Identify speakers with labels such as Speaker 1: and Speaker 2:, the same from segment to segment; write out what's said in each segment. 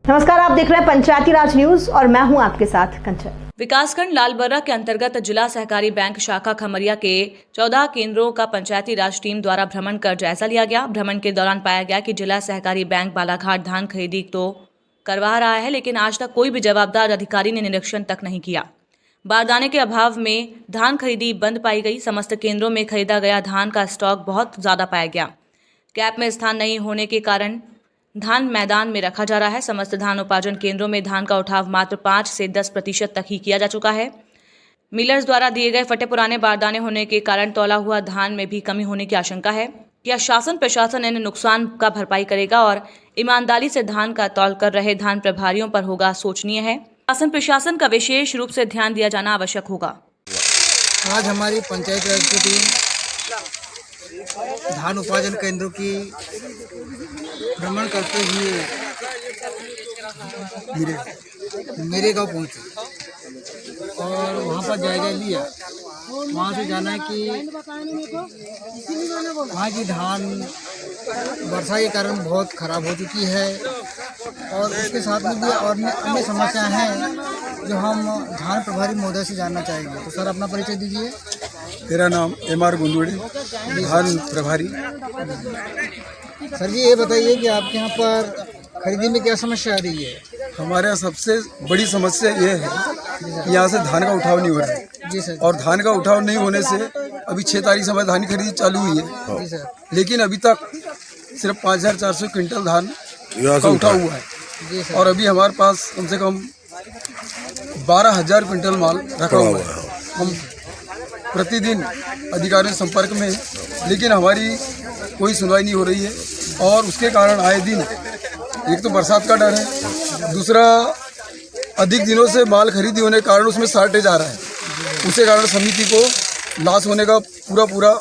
Speaker 1: नमस्कार, आप देख रहे हैं पंचायती राज न्यूज और मैं हूं आपके साथ कंचन।
Speaker 2: विकासखंड लालबर्रा के अंतर्गत जिला सहकारी बैंक शाखा खमरिया के 14 केंद्रों का पंचायती राज टीम द्वारा भ्रमण कर जायजा लिया गया। भ्रमण के दौरान पाया गया कि जिला सहकारी बैंक बालाघाट धान खरीदी तो करवा रहा है, लेकिन आज तक कोई भी जवाबदार अधिकारी ने निरीक्षण तक नहीं किया। बारदाने के अभाव में धान खरीदी बंद पाई गई। समस्त केंद्रों में खरीदा गया धान का स्टॉक बहुत ज्यादा पाया गया। कैप में स्थान नहीं होने के कारण धान मैदान में रखा जा रहा है। समस्त धान उपार्जन केंद्रों में धान का उठाव मात्र 5 से 10% तक ही किया जा चुका है। मिलर्स द्वारा दिए गए फटे पुराने बारदाने होने के कारण तौला हुआ धान में भी कमी होने की आशंका है। क्या शासन प्रशासन इन नुकसान का भरपाई करेगा और ईमानदारी से धान का तौल कर रहे धान प्रभारियों पर होगा सोचनीय है। शासन प्रशासन का विशेष रूप से ध्यान दिया जाना आवश्यक होगा।
Speaker 3: आज हमारी पंचायत राज की टीम धान उपार्जन केंद्रों की भ्रमण करते हुए मेरे गांव पहुंचे और वहां पर जायजा लिया। वहां से जाना है कि वहाँ की धान वर्षा के कारण बहुत खराब हो चुकी है और उसके साथ में भी और अन्य समस्याएं हैं जो हम धान प्रभारी महोदय से जानना चाहेंगे। तो सर, अपना परिचय दीजिए।
Speaker 4: मेरा नाम एम.आर. गुंदुड़ी, धान प्रभारी।
Speaker 3: सर जी, ये बताइए कि आपके यहाँ पर खरीदी में क्या समस्या आ रही है?
Speaker 4: हमारे यहाँ सबसे बड़ी समस्या ये है कि यहाँ से धान का उठाव नहीं हो रहा है।
Speaker 3: जी सर।
Speaker 4: और धान का उठाव नहीं होने से अभी 6 तारीख से हमारी धान की खरीदी चालू हुई है।
Speaker 3: जी सर।
Speaker 4: लेकिन अभी तक सिर्फ 5,400 क्विंटल धान का उठाव हुआ है।
Speaker 3: जी सर।
Speaker 4: और अभी हमारे पास कम से कम 12,000 क्विंटल माल रखा हुआ है। हम प्रतिदिन अधिकारियों के संपर्क में हैं, लेकिन हमारी कोई सुनवाई नहीं हो रही है। और उसके कारण आए दिन एक तो बरसात का डर है, दूसरा अधिक दिनों से माल खरीदी होने के कारण उसमें शॉर्टेज आ रहा है। उसके कारण समिति को लॉस होने का पूरा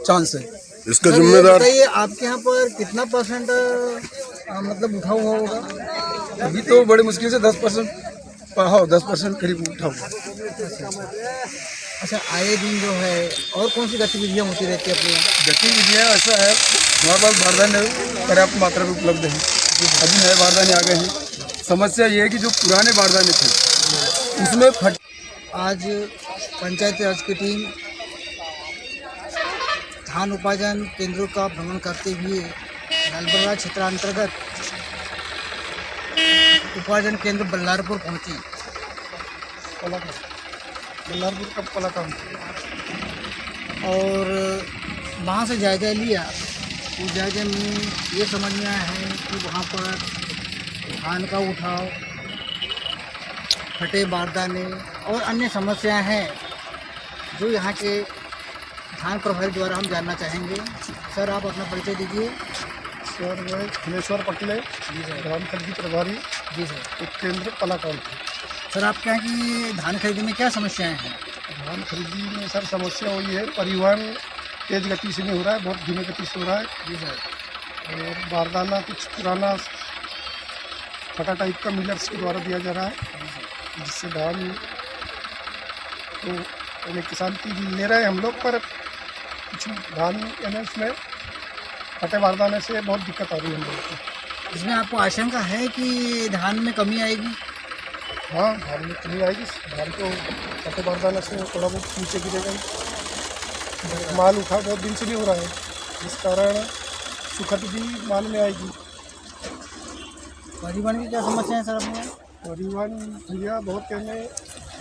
Speaker 4: चांस है।
Speaker 5: इसका जिम्मेदार
Speaker 3: बताइए, आपके यहाँ पर कितना परसेंट मतलब उठा हुआ होगा?
Speaker 4: अभी तो बड़े मुश्किल से 10% 10% करीब उठा हुआ।
Speaker 3: अच्छा, आए दिन जो है और कौन सी गतिविधियाँ होती रहती है अपने यहाँ?
Speaker 4: गतिविधियाँ ऐसा है, हमारे पास बारदाने पर्याप्त मात्रा में उपलब्ध हैं। अभी नए बारदाने आ गए हैं। समस्या ये है कि जो पुराने बारदाने थे उसमें फट।
Speaker 3: आज पंचायत राज की टीम धान उपार्जन केंद्रों का भ्रमण करते हुए लालबर्रा क्षेत्रांतर्गत उपार्जन केंद्र बल्लारपुर पहुंची। बल्लारपुर का पलाकाम और वहाँ से जायजा लिया। उस जायजे में ये समझ में आया है कि वहाँ पर धान का उठाव, फटे बारदाने और अन्य समस्याएं हैं जो यहाँ के धान प्रभारी द्वारा हम जानना चाहेंगे। सर, आप अपना परिचय दीजिए।
Speaker 4: सर, मैं खिलेश्वर पटले, धान खरीदी प्रभारी।
Speaker 3: जी सर।
Speaker 4: एक केंद्र पलाकाम।
Speaker 3: सर, आपके यहाँ की धान खरीदी में क्या समस्याएं हैं?
Speaker 4: धान खरीदी में सर समस्या हुई है, परिवहन तेज गति से नहीं हो रहा है, बहुत धीमी गति से हो रहा है।
Speaker 3: जी सर।
Speaker 4: और बारदाना कुछ पुराना फटा टाइप का मिलर्स के द्वारा दिया जा रहा है, जिससे धान तो यानी किसान की ले रहे हैं हम लोग, पर कुछ धान यानी उसमें फटे बारदाने से बहुत दिक्कत आ रही है हम लोग को।
Speaker 3: इसमें आपको आशंका है कि धान में कमी आएगी?
Speaker 4: हाँ, धान में कमी आएगी। धान को फटे बारदाने से थोड़ा बहुत नीचे गिरेगा। माल उठा बहुत दिन से नहीं हो रहा है, जिस कारण सुखद भी माल में आएगी।
Speaker 3: परिवहन की क्या समस्या है सर अपने यहाँ?
Speaker 4: परिवहन भैया बहुत कहने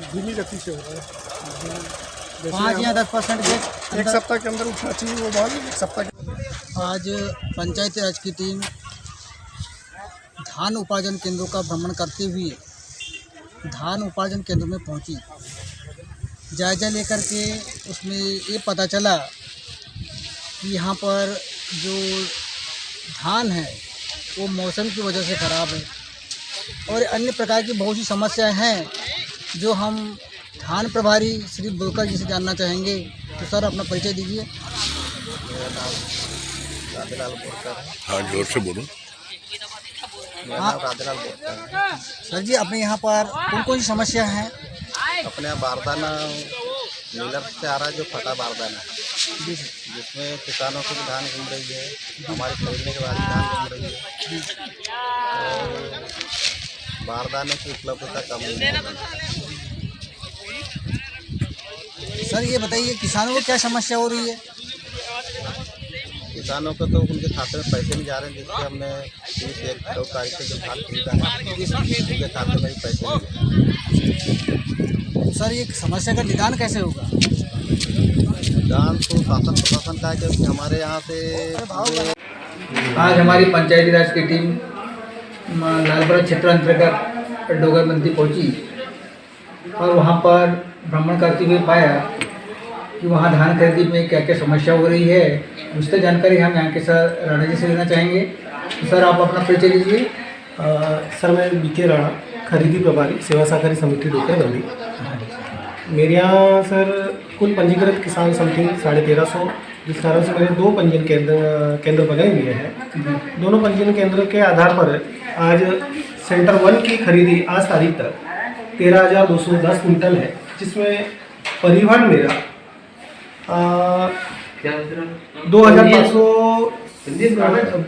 Speaker 4: धीमी गति से हो रहा है।
Speaker 3: 5 या 10% के
Speaker 4: एक सप्ताह के अंदर उठना चाहिए वो माल, एक सप्ताह के।
Speaker 3: आज पंचायत राज की टीम धान उपार्जन केंद्रों का भ्रमण करते हुए धान उपार्जन केंद्र में पहुंची। जायजा लेकर के उसमें ये पता चला कि यहाँ पर जो धान है वो मौसम की वजह से ख़राब है और अन्य प्रकार की बहुत सी समस्याएं हैं जो हम धान प्रभारी श्री बुलकर जी से जानना चाहेंगे। तो सर, अपना परिचय दीजिए।
Speaker 5: हाँ, जोर से बोलो।
Speaker 3: हाँ सर जी, अपने यहाँ पर कौन सी समस्या है?
Speaker 6: अपने यहाँ बारदाना मिलर से आ रहा है, जो फटा बारदाना जिसमें किसानों की भी धान घूम रही है, हमारे खरीदने के बाद धान घूम रही है। और बारदाने की उपलब्धता कम नहीं है।
Speaker 3: सर ये बताइए किसानों को क्या समस्या हो रही है?
Speaker 6: किसानों को तो उनके खाते में पैसे नहीं जा रहे हैं, जिससे हमने 31 तारीख से जो धान खरीदा है उनके खाते में भी पैसे नहीं जा रहे।
Speaker 3: सर ये समस्या का निदान कैसे होगा?
Speaker 6: दान तो शासन प्रशासन का है, क्योंकि हमारे यहाँ से
Speaker 7: आज हमारी पंचायती राज की टीम लालपुरा क्षेत्र अंतर्गत डोगरबंदी पहुंची और वहां पर भ्रमण करते हुए पाया कि वहां धान खरीदी में क्या क्या समस्या हो रही है। उससे जानकारी हम यहाँ के सर राणा जी से लेना चाहेंगे। तो सर आप अपना परिचय दीजिए।
Speaker 8: सर मैं बीके राणा, खरीदी प्रभारी, सेवा सहकारी समिति डोगरबंदी। मेरे यहाँ सर कुल पंजीकृत किसान समथिंग 1350, जिस कारण से मेरे 2 पंजीयन केंद्र बने हुए हैं। दोनों पंजीयन केंद्र के आधार पर आज सेंटर 1 की खरीदी आज तारीख तक 13,210 कुंटल है, जिसमें परिवहन मेरा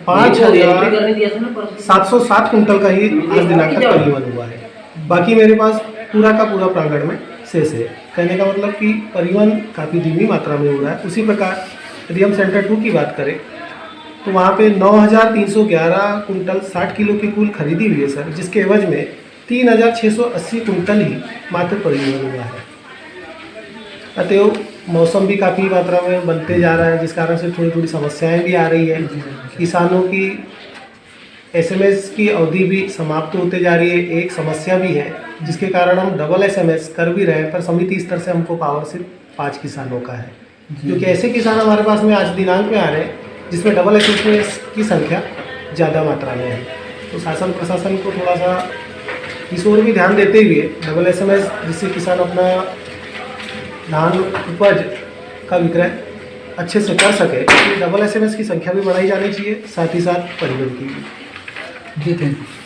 Speaker 8: 5,707 कुंटल का ही आज दिनांक तक परिवहन हुआ है। बाकी मेरे पास पूरा का पूरा प्रांगण में शेष है। कहने का मतलब कि परिवहन काफ़ी धीमी मात्रा में हो रहा है। उसी प्रकार यदि हम सेंटर 2 की बात करें तो वहाँ पे 9,311 कुंटल 60 किलो की कुल खरीदी हुई है सर, जिसके एवज में 3,680 कुंटल ही मात्र परिवहन हुआ है। अतएव मौसम भी काफ़ी मात्रा में बनते जा रहा है, जिस कारण से थोड़ी थोड़ी समस्याएं भी आ रही है। किसानों की SMS की अवधि भी समाप्त होते जा रही है, एक समस्या भी है, जिसके कारण हम डबल SMS कर भी रहे हैं, पर समिति स्तर से हमको पावर सिर्फ 5 किसानों का है, क्योंकि ऐसे किसान हमारे पास में आज दिनांक में आ रहे हैं जिसमें डबल SMS की संख्या ज़्यादा मात्रा में है। तो शासन प्रशासन को थोड़ा सा इस ओर भी ध्यान देते हुए डबल SMS, जिससे किसान अपना धान उपज का विक्रय अच्छे से कर सके, तो डबल SMS की संख्या भी बढ़ाई जानी चाहिए, साथ ही साथ परिवहन की भी।
Speaker 7: जी थैंक यू।